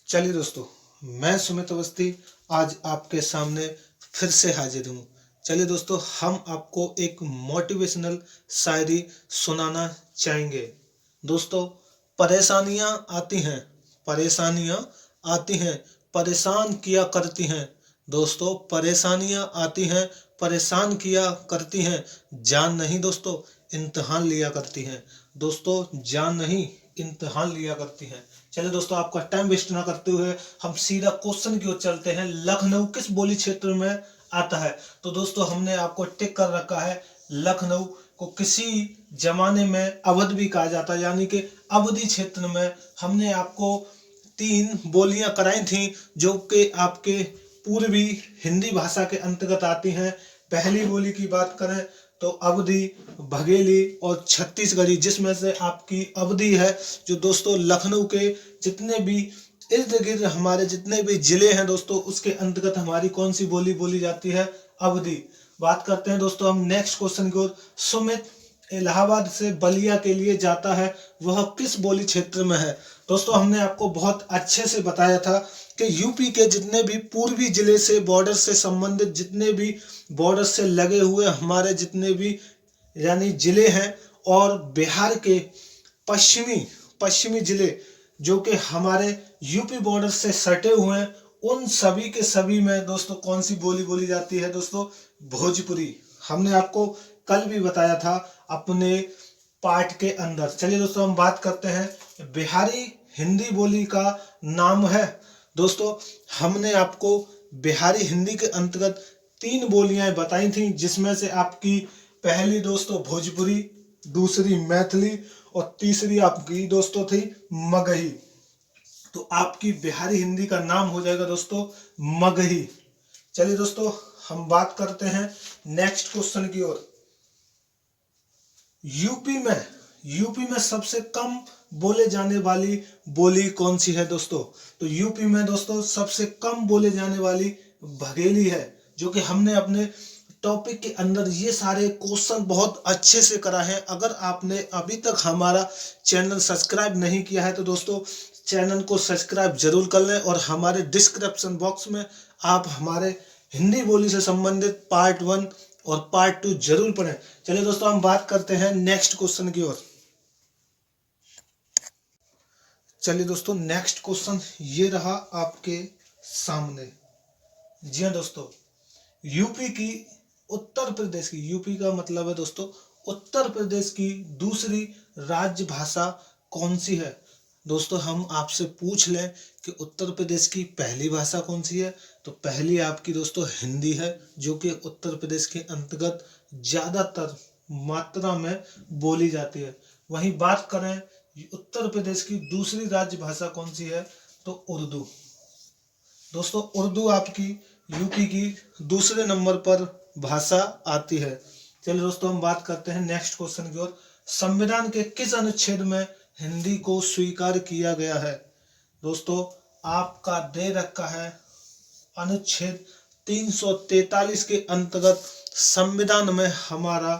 चलिए दोस्तों, मैं सुमित अवस्थी आज आपके सामने फिर से हाजिर हूँ। चलिए दोस्तों, हम आपको एक मोटिवेशनल शायरी सुनाना चाहेंगे। दोस्तों, परेशानियाँ आती हैं, परेशानियाँ आती हैं, परेशान किया करती हैं। दोस्तों, परेशानियाँ आती हैं, परेशान किया करती हैं। जान नहीं दोस्तों, इम्तिहान लिया करती हैं। दोस्तों, जान नहीं, इम्तिहान लिया करती हैं। चलिए दोस्तों, आपका टाइम वेस्ट ना करते हुए हम सीधा क्वेश्चन की ओर चलते हैं। लखनऊ किस बोली क्षेत्र में आता है? तो दोस्तों, हमने आपको टिक कर रखा है। लखनऊ को किसी जमाने में अवध भी कहा जाता है, यानी कि अवधी क्षेत्र में। हमने आपको 3 बोलियां कराई थी जो कि आपके पूर्वी हिंदी भाषा के अंतर्गत आती हैं। पहली बोली की बात करें तो अवधी, बघेली और छत्तीसगढ़ी, जिसमें से आपकी अवधी है। जो दोस्तों लखनऊ के जितने भी इर्द गिर्द हमारे जितने भी जिले हैं दोस्तों, उसके अंतर्गत हमारी कौन सी बोली बोली जाती है? अवधी। बात करते हैं दोस्तों हम नेक्स्ट क्वेश्चन की ओर। सुमित इलाहाबाद से बलिया के लिए जाता है, वह किस बोली क्षेत्र में है? दोस्तों, हमने आपको बहुत अच्छे से बताया था कि यूपी के जितने भी पूर्वी जिले से बॉर्डर से संबंधित, जितने भी बॉर्डर से लगे हुए हमारे जितने भी यानी जिले हैं, और बिहार के पश्चिमी पश्चिमी जिले जो कि हमारे यूपी बॉर्डर से सटे हुए हैं, उन सभी के सभी में दोस्तों कौन सी बोली बोली जाती है? दोस्तों, भोजपुरी। हमने आपको कल भी बताया था अपने पाठ के अंदर। चलिए दोस्तों, हम बात करते हैं बिहारी हिंदी बोली का नाम है। दोस्तों, हमने आपको बिहारी हिंदी के अंतर्गत 3 बोलियां बताई थी, जिसमें से आपकी पहली दोस्तों भोजपुरी, दूसरी मैथिली और तीसरी आपकी दोस्तों थी मगही। तो आपकी बिहारी हिंदी का नाम हो जाएगा दोस्तों मगही। चलिए दोस्तों, हम बात करते हैं नेक्स्ट क्वेश्चन की ओर। यूपी में सबसे कम बोले जाने वाली बोली कौन सी है दोस्तों? तो यूपी में दोस्तों सबसे कम बोले जाने वाली बघेली है, जो कि हमने अपने टॉपिक के अंदर ये सारे क्वेश्चन बहुत अच्छे से करा है। अगर आपने अभी तक हमारा चैनल सब्सक्राइब नहीं किया है तो दोस्तों चैनल को सब्सक्राइब जरूर कर लें, और हमारे डिस्क्रिप्शन बॉक्स में आप हमारे हिंदी बोली से संबंधित पार्ट 1 और पार्ट 2 जरूर पढ़ें। चलिए दोस्तों, हम बात करते हैं नेक्स्ट क्वेश्चन की ओर। चलिए दोस्तों, नेक्स्ट क्वेश्चन ये रहा आपके सामने। जी हाँ दोस्तों, यूपी की उत्तर प्रदेश की, यूपी का मतलब है दोस्तों उत्तर प्रदेश की दूसरी राज्य भाषा कौन सी है? दोस्तों, हम आपसे पूछ लें कि उत्तर प्रदेश की पहली भाषा कौन सी है, तो पहली आपकी दोस्तों हिंदी है, जो कि उत्तर प्रदेश के अंतर्गत ज्यादातर मात्रा में बोली जाती है। वहीं बात करें उत्तर प्रदेश की दूसरी राज्य भाषा कौन सी है, तो उर्दू। दोस्तों, उर्दू आपकी यूपी की दूसरे नंबर पर भाषा आती है। चलिए दोस्तों, हम बात करते हैं नेक्स्ट क्वेश्चन की ओर। संविधान के किस अनुच्छेद में हिंदी को स्वीकार किया गया है? दोस्तों, आपका दे रखा है अनुच्छेद 343 के अंतर्गत संविधान में हमारा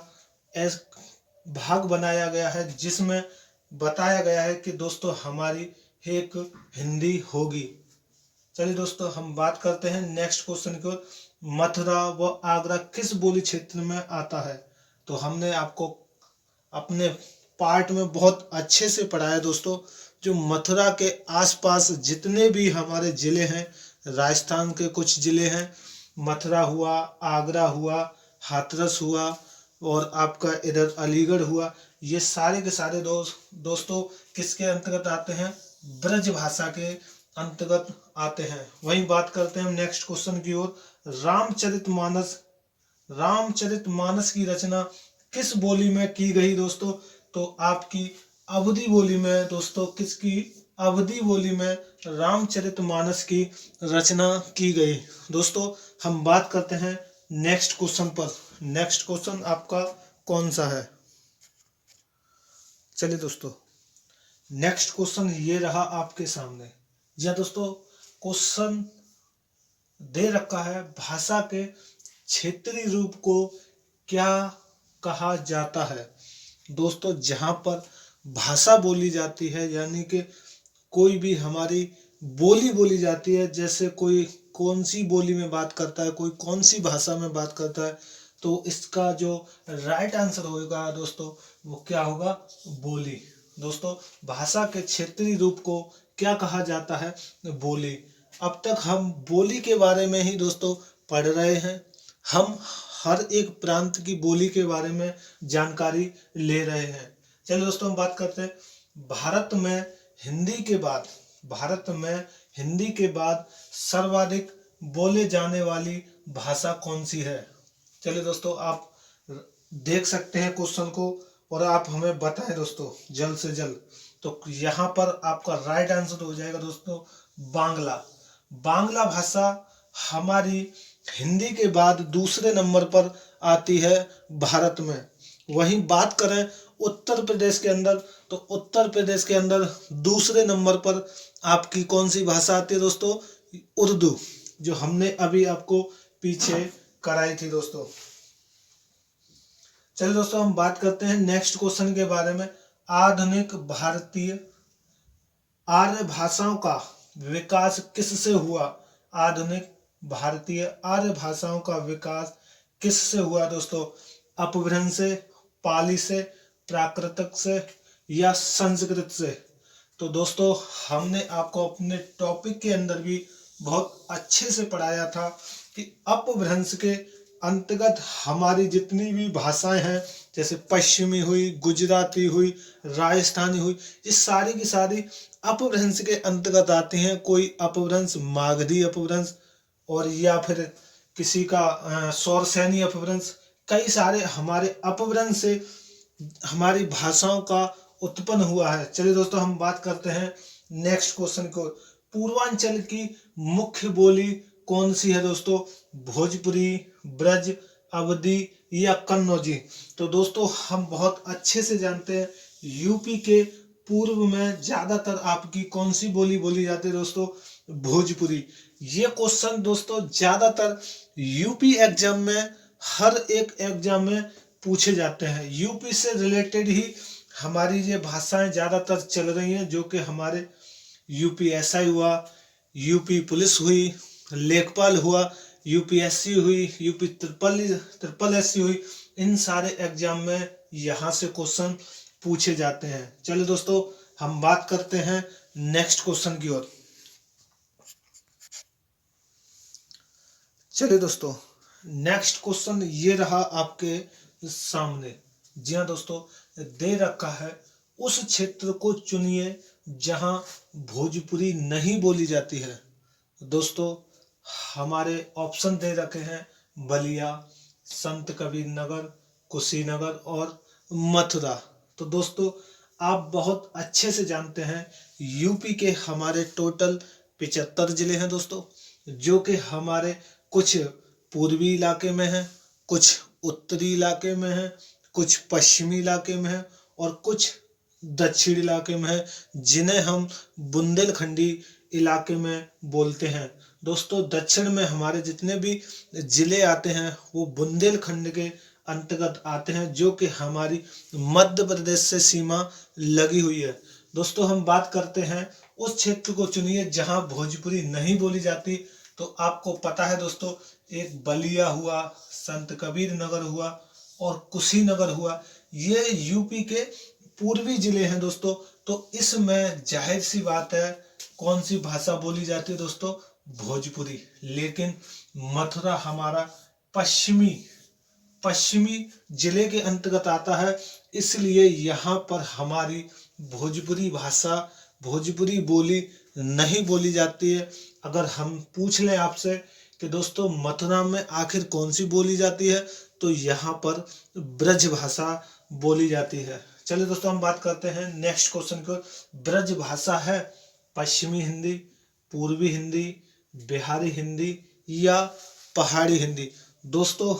भाग बनाया गया है, जिसमें बताया गया है कि दोस्तों हमारी एक हिंदी होगी। चलिए दोस्तों, हम बात करते हैं नेक्स्ट क्वेश्चन की ओर। मथुरा व आगरा किस बोली क्षेत्र में आता है? तो हमने आपको अपने पार्ट में बहुत अच्छे से पढ़ाया दोस्तों। जो मथुरा के आसपास जितने भी हमारे जिले हैं, राजस्थान के कुछ जिले हैं, मथुरा हुआ, आगरा हुआ, हाथरस हुआ और आपका इधर अलीगढ़ हुआ, ये सारे के सारे दोस्तों किसके अंतर्गत आते हैं? ब्रज भाषा के अंतर्गत आते हैं। वहीं बात करते हैं नेक्स्ट क्वेश्चन की ओर। रामचरितमानस की रचना किस बोली में की गई दोस्तों? तो आपकी अवधी बोली में दोस्तों। किसकी? अवधी बोली में रामचरितमानस की रचना की गई। दोस्तों, हम बात करते हैं नेक्स्ट क्वेश्चन पर। नेक्स्ट क्वेश्चन आपका कौन सा है? चलिए दोस्तों, नेक्स्ट क्वेश्चन ये रहा आपके सामने। जी दोस्तों, क्वेश्चन दे रखा है भाषा के क्षेत्रीय रूप को क्या कहा जाता है? दोस्तों, जहां पर भाषा बोली जाती है, यानी कि कोई भी हमारी बोली बोली जाती है, जैसे कोई कौन सी बोली में बात करता है, कोई कौन सी भाषा में बात करता है, तो इसका जो राइट आंसर होगा दोस्तों वो क्या होगा, बोली। दोस्तों भाषा के क्षेत्रीय रूप को क्या कहा जाता है, बोली। अब तक हम बोली के बारे में ही दोस्तों पढ़ रहे हैं। हम हर एक प्रांत की बोली के बारे में जानकारी ले रहे हैं। चलिए दोस्तों हम बात करते हैं भारत में हिंदी के बाद, भारत में हिंदी के बाद सर्वाधिक बोले जाने वाली भाषा कौन सी है। चलिए दोस्तों आप देख सकते हैं क्वेश्चन को और आप हमें बताएं दोस्तों जल्द से जल्द। तो यहाँ पर आपका राइट आंसर हो जाएगा दोस्तों बांग्ला। बांग्ला भाषा हमारी हिंदी के बाद दूसरे नंबर पर आती है भारत में। वहीं बात करें उत्तर प्रदेश के अंदर, तो उत्तर प्रदेश के अंदर दूसरे नंबर पर आपकी कौन सी भाषा आती है दोस्तों, उर्दू, जो हमने अभी आपको पीछे कराई थी दोस्तों। चलिए दोस्तों हम बात करते हैं नेक्स्ट क्वेश्चन के बारे में। आधुनिक भारतीय आर्य भाषाओं का विकास किससे हुआ। आधुनिक भारतीय आर्य भाषाओं का विकास किससे हुआ दोस्तों, अपभ्रंश से, पाली से, प्राकृतिक से या संस्कृत से। तो दोस्तों हमने आपको अपने टॉपिक के अंदर भी बहुत अच्छे से पढ़ाया था कि अपभ्रंश के अंतर्गत हमारी जितनी भी भाषाएं हैं, जैसे पश्चिमी हुई, गुजराती हुई, राजस्थानी हुई, ये सारी की सारी अपभ्रंश के अंतर्गत आती हैं। कोई अपभ्रंश मागधी अपभ्रंश और या फिर किसी का सौरसैनी अपभ्रंश, कई सारे हमारे अपभ्रंश से हमारी भाषाओं का उत्पन्न हुआ है। चलिए दोस्तों हम बात करते हैं नेक्स्ट क्वेश्चन को। पूर्वांचल की मुख्य बोली कौन सी है दोस्तों, भोजपुरी, ब्रज, अवधी या कन्नौजी। तो दोस्तों हम बहुत अच्छे से जानते हैं यूपी के पूर्व में ज्यादातर आपकी कौन सी बोली बोली जाती है दोस्तों, भोजपुरी। ये क्वेश्चन दोस्तों ज्यादातर यूपी एग्जाम में, हर एक एग्जाम में पूछे जाते हैं। यूपी से रिलेटेड ही हमारी ये भाषाएं ज्यादातर चल रही हैं, जो कि हमारे यूपीएसआई हुआ, यूपी पुलिस हुई, लेखपाल हुआ, यूपीएससी हुई, यूपी ट्रिपल एससी हुई, इन सारे एग्जाम में यहाँ से क्वेश्चन पूछे जाते हैं। चलिए दोस्तों हम बात करते हैं नेक्स्ट क्वेश्चन की ओर। चलिए दोस्तों नेक्स्ट क्वेश्चन ये रहा आपके सामने। जी हाँ दोस्तों, दे रखा है उस क्षेत्र को चुनिए जहां भोजपुरी नहीं बोली जाती है। दोस्तों हमारे ऑप्शन दे रखे हैं बलिया, संत कबीर नगर, कुशीनगर और मथुरा। तो दोस्तों आप बहुत अच्छे से जानते हैं यूपी के हमारे टोटल 75 जिले हैं दोस्तों, जो कि हमारे कुछ पूर्वी इलाके में हैं, कुछ उत्तरी इलाके में हैं, कुछ पश्चिमी इलाके में हैं और कुछ दक्षिण इलाके में है, जिन्हें हम बुंदेलखंडी इलाके में बोलते हैं। दोस्तों दक्षिण में हमारे जितने भी जिले आते हैं वो बुंदेलखंड के अंतर्गत आते हैं, जो कि हमारी मध्य प्रदेश से सीमा लगी हुई है। दोस्तों हम बात करते हैं उस क्षेत्र को चुनिए जहां भोजपुरी नहीं बोली जाती। तो आपको पता है दोस्तों, एक बलिया हुआ, संत कबीर नगर हुआ और कुशीनगर हुआ, ये यूपी के पूर्वी जिले हैं दोस्तों। तो इसमें जाहिर सी बात है कौन सी भाषा बोली जाती है दोस्तों, भोजपुरी। लेकिन मथुरा हमारा पश्चिमी जिले के अंतर्गत आता है, इसलिए यहाँ पर हमारी भोजपुरी भाषा, भोजपुरी बोली नहीं बोली जाती है। अगर हम पूछ लें आपसे कि दोस्तों मथुरा में आखिर कौन सी बोली जाती है, तो यहाँ पर ब्रज भाषा बोली जाती है। चलिए दोस्तों हम बात करते हैं नेक्स्ट क्वेश्चन को। ब्रज भाषा है पश्चिमी हिंदी, पूर्वी हिंदी, बिहारी हिंदी या पहाड़ी हिंदी। दोस्तों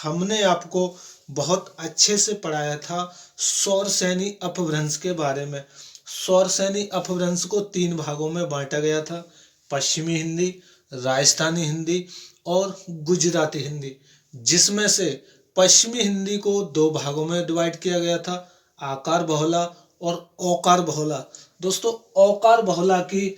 हमने आपको बहुत अच्छे से पढ़ाया था सौरसैनी अपभ्रंश के बारे में। सौरसैनी अपभ्रंश को 3 भागों में बांटा गया था, पश्चिमी हिंदी, राजस्थानी हिंदी और गुजराती हिंदी, जिसमें से पश्चिमी हिंदी को 2 भागों में डिवाइड किया गया था, आकार बहुला और औकार बहुला। दोस्तों औकार बहुला की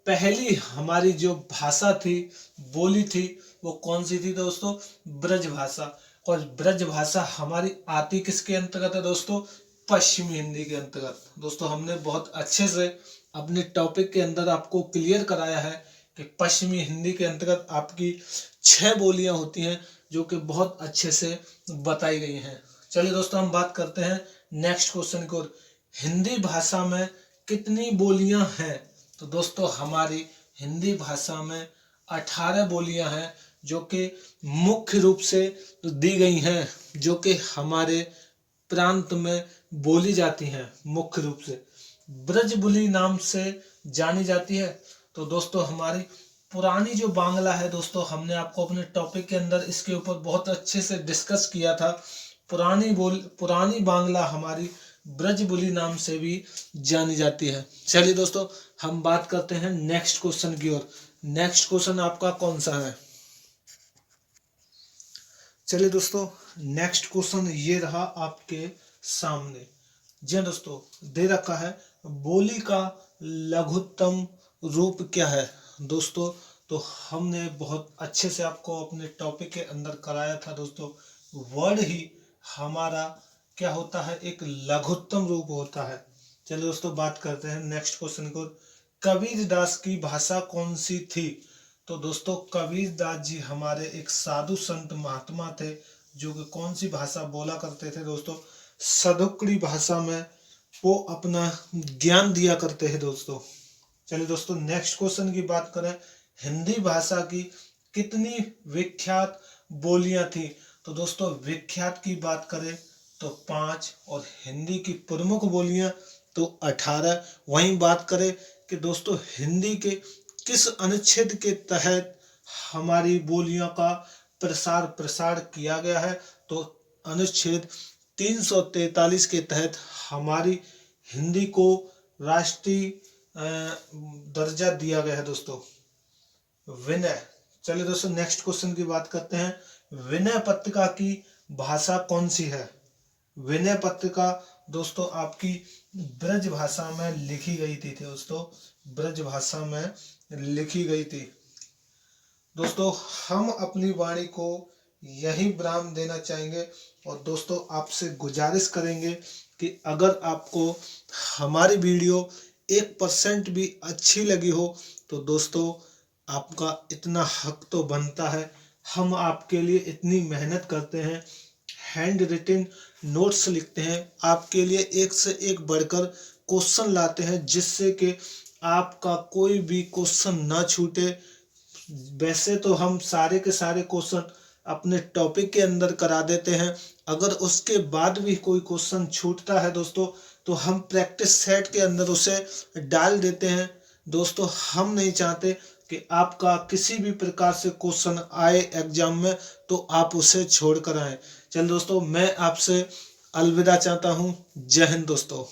पहली हमारी जो भाषा थी, बोली थी, वो कौन सी थी दोस्तों? ब्रज भाषा। और ब्रज भाषा हमारी आती किसके अंतर्गत है दोस्तों? पश्चिमी हिंदी के अंतर्गत। दोस्तों हमने बहुत अच्छे से अपने टॉपिक के अंदर आपको क्लियर कराया है कि पश्चिमी हिंदी के अंतर्गत आपकी 6 बोलियां होती हैं, जो कि बहुत अच्छे से बताई गई हैं। चलिए दोस्तों हम बात करते हैं नेक्स्ट क्वेश्चन की ओर। हिंदी भाषा में कितनी बोलियां हैं? तो दोस्तों हमारी हिंदी भाषा में 18 बोलियां हैं, जो कि मुख्य रूप से दी गई हैं, जो कि हमारे प्रांत में बोली जाती हैं। मुख्य रूप से ब्रजबुली नाम से जानी जाती है। तो दोस्तों हमारी पुरानी जो बांग्ला है दोस्तों, हमने आपको अपने टॉपिक के अंदर इसके ऊपर बहुत अच्छे से डिस्कस किया था। पुरानी बांग्ला हमारी ब्रजबुली नाम से भी जानी जाती है। चलिए दोस्तों हम बात करते हैं नेक्स्ट क्वेश्चन की ओर। नेक्स्ट क्वेश्चन आपका कौन सा है? चलिए दोस्तों नेक्स्ट क्वेश्चन ये रहा आपके सामने। जी हाँ दोस्तों, दे रखा है बोली का लघुत्तम रूप क्या है? दोस्तों तो हमने बहुत अच्छे से आपको अपने टॉपिक के अंदर कराया था दोस्तों। वर्ड ही हमारा क्या होता है? एक लघुत्तम रूप होता है। चलिए दोस्तों बात करते हैं नेक्स्ट क्वेश्चन को। कबीरदास की भाषा कौन सी थी? तो दोस्तों कबीरदास जी हमारे एक साधु संत महात्मा थे, जो कि कौन सी भाषा बोला करते थे दोस्तों? सदुक्कड़ी भाषा में वो अपना ज्ञान दिया करते हैं दोस्तों। चलिए दोस्तों नेक्स्ट क्वेश्चन की बात करें। हिंदी भाषा की कितनी विख्यात बोलियां थी? तो दोस्तों विख्यात की बात करें तो 5, और हिंदी की प्रमुख बोलियां तो 18। वहीं बात करें कि दोस्तों हिंदी के किस अनुच्छेद के तहत हमारी बोलियों का प्रसार किया गया है? तो अनुच्छेद 343 के तहत हमारी हिंदी को राष्ट्रीय दर्जा दिया गया है दोस्तों। विनय। चलिए दोस्तों नेक्स्ट क्वेश्चन की बात करते हैं। विनय पत्रिका की भाषा कौन सी है? विनय पत्रिका दोस्तों आपकी ब्रज भाषा में लिखी गई थी दोस्तों। ब्रज भाषा में लिखी गई थी दोस्तों। हम अपनी वाणी को यही विराम देना चाहेंगे, और दोस्तों आपसे गुजारिश करेंगे कि अगर आपको हमारी वीडियो 1% भी अच्छी लगी हो तो दोस्तों आपका इतना हक तो बनता है। हम आपके लिए इतनी मेहनत करते हैं, हैंड रिटन नोट्स लिखते हैं, आपके लिए एक से एक बढ़कर क्वेश्चन लाते हैं, जिससे कि आपका कोई भी क्वेश्चन ना छूटे। वैसे तो हम सारे के सारे क्वेश्चन अपने टॉपिक के अंदर करा देते हैं। अगर उसके बाद भी कोई क्वेश्चन छूटता है दोस्तों, तो हम प्रैक्टिस सेट के अंदर उसे डाल देते हैं। दोस्तों हम नहीं चाहते कि आपका किसी भी प्रकार से क्वेश्चन आए एग्जाम में तो आप उसे छोड़ कर आए। चल दोस्तों मैं आपसे अलविदा चाहता हूँ। जय हिंद दोस्तों।